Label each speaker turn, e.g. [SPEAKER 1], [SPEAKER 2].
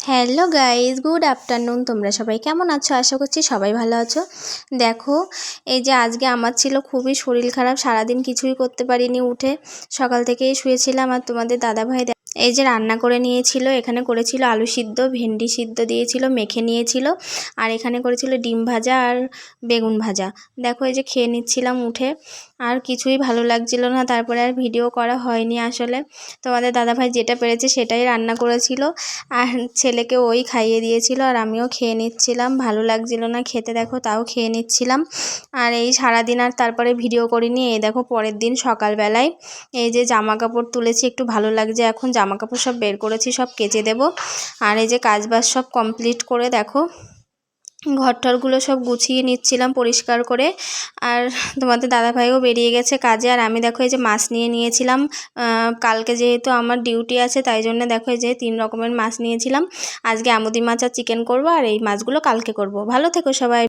[SPEAKER 1] Hello guys, good afternoon. তোমরা সবাই কেমন আছো? আশা করছি সবাই ভালো আছো। দেখো, এই যে আজকে আমার ছিল খুবই শরীর খারাপ, সারাদিন কিছুই করতে পারিনি, উঠে সকাল থেকেই শুয়েছিলাম। আর তোমাদের দাদাভাই এই যে রান্না করে নিয়েছিল, এখানে করেছিল আলু সিদ্ধ, ভেন্ডি সিদ্ধ দিয়েছিল, মেখে নিয়েছিল। আর এখানে করেছিল ডিম ভাজা আর বেগুন ভাজা। দেখো এই যে খেয়ে নিচ্ছিলাম উঠে, আর কিছুই ভালো লাগছিল না। তারপরে আর ভিডিও করা হয়নি আসলে। তোমাদের দাদাভাই যেটা পেরেছে সেটাই রান্না করেছিল, আর ছেলেকে ওই খাইয়ে দিয়েছিল, আর আমিও খেয়ে নিচ্ছিলাম। ভালো লাগছিল না খেতে, দেখো তাও খেয়ে নিচ্ছিলাম। আর এই সারাদিন আর তারপরে ভিডিও করিনি। এই দেখো পরের দিন সকালবেলায় এই যে জামা কাপড় তুলেছি, একটু ভালো লাগছে। এখন জামা কাপড় সব বের করেছি, সব কেচে দেব। আর এই যে কাজবাজ সব কমপ্লিট করে দেখো ঘরটরগুলো সব গুছিয়ে নিচ্ছিলাম পরিষ্কার করে। আর তোমাদের দাদাভাইও বেরিয়ে গেছে কাজে। আর আমি দেখো এই যে মাছ নিয়ে নিয়েছিলাম, কালকে যেহেতু আমার ডিউটি আছে তাই জন্য দেখো এই যে 3 রকমের মাছ নিয়েছিলাম। আজকে আমুদি মাছ আর চিকেন করবো, আর এই মাছগুলো কালকে করব। ভালো থেকো সবাই।